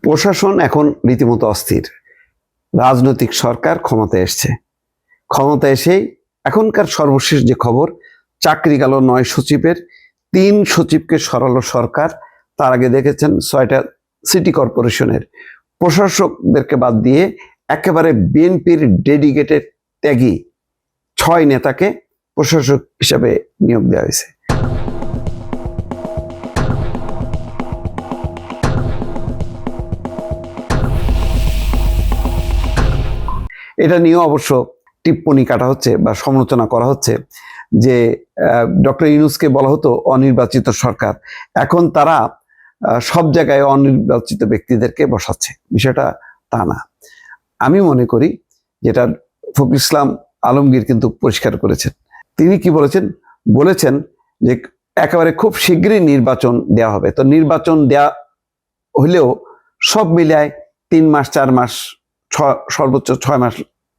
প্রশাসন এখন রীতিমতো অস্থির। রাজনৈতিক সরকার ক্ষমতায় এসছে। ক্ষমতায় এসেই এখনকার সর্বশেষ যে খবর, চাকরি গেল 9 সচিবের, 3 সচিবকে সরালো সরকার। তার আগে দেখেছেন 6টা সিটি কর্পোরেশনের প্রশাসকদেরকে বাদ দিয়ে একেবারে বিএনপির ডেডিকেটেড ত্যাগী 6 নেতাকে প্রশাসক হিসাবে নিয়োগ দেওয়া হয়েছে। এটা নিয়ে অবশ্য টিপ্পনি কাটা হচ্ছে বা সমালোচনা করা হচ্ছে যে ডক্টর ইউনূসকে বলা হতো অনির্বাচিত সরকার, এখন তারা সব জায়গায় অনির্বাচিত ব্যক্তিদেরকে বসাচ্ছে। বিষয়টা তা না। আমি মনে করি যেটা ফখরুল ইসলাম আলমগীর কিন্তু পরিষ্কার করেছেন। তিনি কি বলেছেন যে একেবারে খুব শীঘ্রই নির্বাচন দেওয়া হবে। তো নির্বাচন দেওয়া হলেও সব মিলায় 3 মাস 4 মাস সর্বোচ্চ 6 মাস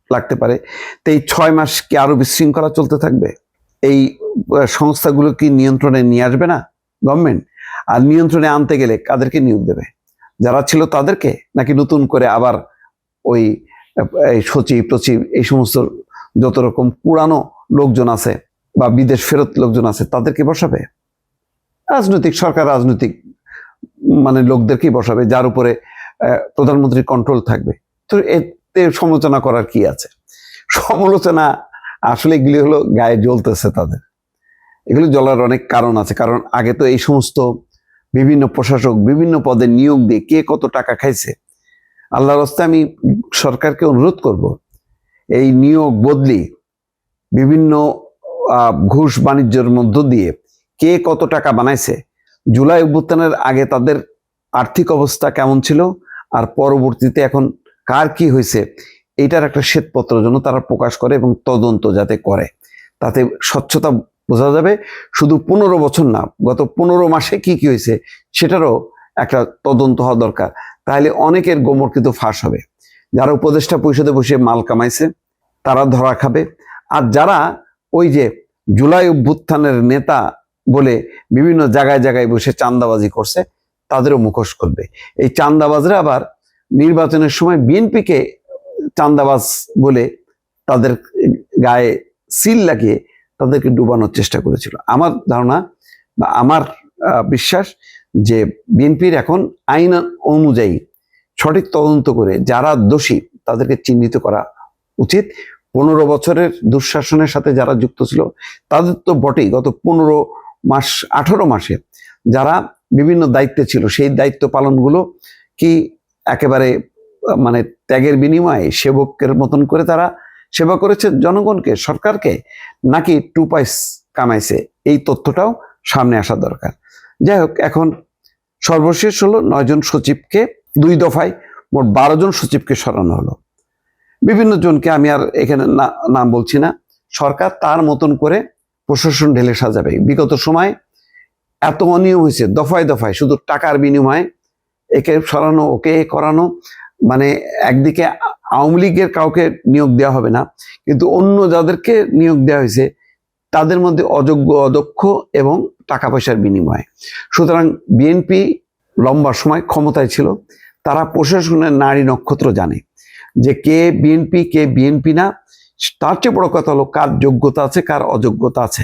লাগতে পারে। তো এই 6 মাস কি আরো বিশৃঙ্খলা চলতে থাকবে? এই সংস্থাগুলো কি নিয়ন্ত্রণে নিয়ে আসবে না গভর্নমেন্ট? আর নিয়ন্ত্রণে আনতে গেলে কাদেরকে নিয়োগ দেবে? যারা ছিল তাদেরকে, নাকি নতুন করে আবার ওই সচিব টচিব এই সমস্ত যত রকম পুরানো লোকজন আছে বা বিদেশ ফেরত লোকজন আছে তাদেরকে বসাবে? রাজনৈতিক সরকার রাজনৈতিক লোকদেরকেই বসাবে, যার উপরে প্রধানমন্ত্রীর কন্ট্রোল থাকবে। তো এতে সমালোচনা করার কি আছে? সমালোচনা আসলে এগুলি হলো গায়ে জ্বলতেছে তাদের। এগুলি জ্বলার অনেক কারণ আছে। কারণ আগে তো এই সমস্ত বিভিন্ন প্রশাসক বিভিন্ন পদে নিয়োগ দিয়ে কে কত টাকা খাইছে। আল্লাহর রাস্তায় আমি সরকারকে অনুরোধ করব, এই নিয়োগ বদলি বিভিন্ন ঘুষ বাণিজ্যের মধ্য দিয়ে কে কত টাকা বানাইছে, জুলাই অভ্যুত্থানের আগে তাদের আর্থিক অবস্থা কেমন ছিল আর পরবর্তীতে এখন কার কি হয়েছে, এইটার একটা শ্বেতপত্র যেন তারা প্রকাশ করে এবং তদন্ত যাতে করে, তাতে স্বচ্ছতা বোঝা যাবে। শুধু 15 বছর না, গত 15 মাসে কি কি হয়েছে সেটারও একটা তদন্ত হওয়া দরকার। তাহলে অনেকের গোমর কিন্তু ফাঁস হবে। যারা উপদেষ্টা পরিষদে বসে মাল কামাইছে তারা ধরা খাবে, আর যারা ওই যে জুলাই অভ্যুত্থানের নেতা বলে বিভিন্ন জায়গায় জায়গায় বসে চাঁদাবাজি করছে তাদেরও মুখোশ করবে। এই চাঁদাবাজরা আবার নির্বাচনের সময় বিএনপিকে চাঁদাবাজ বলে তাদের গায়ে সিল লাগিয়ে তাদেরকে ডুবানোর চেষ্টা করেছিল। আমার ধারণা বা আমার বিশ্বাস যে বিএনপির এখন আইন অনুযায়ী সঠিক তদন্ত করে যারা দোষী তাদেরকে চিহ্নিত করা উচিত। 15 বছরের দুঃশাসনের সাথে যারা যুক্ত ছিল তাদের তো বটেই, গত 15 মাস 18 মাসে যারা বিভিন্ন দায়িত্বে ছিল সেই দায়িত্ব পালনগুলো কি একেবারে ত্যাগের বিনিময়ে সেবকের মতন করে তারা সেবা করেছে জনগণকে, সরকারকে, নাকি 2 পয়সা কামাইছে? এই তথ্যটাও সামনে আসা দরকার। যাই হোক, এখন সর্বশেষ হলো 9 জন সচিবকে 2 দফায় মোট 12 জন সচিবকে সরানো হলো। বিভিন্ন জনকে আমি আর এখানে নাম বলছি না। সরকার তার মতন করে প্রশাসন ঢেলে সাজাবে। বিগত সময় এত অনিয়ম হয়েছে দফায় দফায়, শুধু টাকার বিনিময়ে একে সরানো ওকে করানো। একদিকে আওয়ামী লীগের কাউকে নিয়োগ দেওয়া হবে না, কিন্তু অন্য যাদেরকে নিয়োগ দেওয়া হয়েছে তাদের মধ্যে অযোগ্য অদক্ষ এবং টাকা পয়সার বিনিময়ে। সুতরাং বিএনপি লম্বা সময় ক্ষমতায় ছিল, তারা প্রশাসনের নারী নক্ষত্র জানে যে কে বিএনপি না। তার চেয়ে বড় কথা হলো কার যোগ্যতা আছে কার অযোগ্যতা আছে,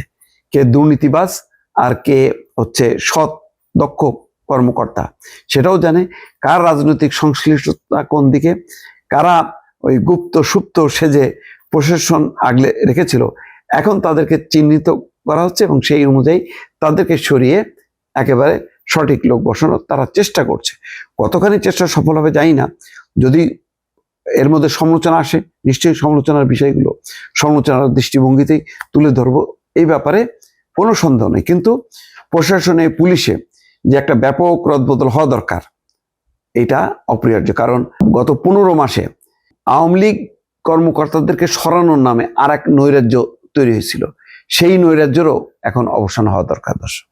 কে দুর্নীতিবাজ আর কে হচ্ছে সৎ দক্ষ কর্মকর্তা সেটাও জানে, কার রাজনৈতিক সংশ্লিষ্টতা কোন দিকে, কারা ওই গুপ্ত সুপ্ত সেজে প্রশাসন আগলে রেখেছিল। এখন তাদেরকে চিহ্নিত করা হচ্ছে এবং সেই অনুযায়ী তাদেরকে সরিয়ে একেবারে সঠিক লোক বসানোর তারা চেষ্টা করছে। কতখানি চেষ্টা সফল হবে জানি না। যদি এর মধ্যে সমালোচনা আসে, নিশ্চয়ই সমালোচনার বিষয়গুলো সমালোচনার দৃষ্টিভঙ্গিতেই তুলে ধরবো, এই ব্যাপারে কোনো সন্দেহ নেই। কিন্তু প্রশাসনে পুলিশে যে একটা ব্যাপক রদবদল হওয়া দরকার, এটা অপরিহার্য। কারণ গত 15 মাসে আওয়ামী লীগ কর্মকর্তাদেরকে সরানোর নামে আর এক নৈরাজ্য তৈরি হয়েছিল, সেই নৈরাজ্যেরও এখন অবসান হওয়া দরকার। দর্শক।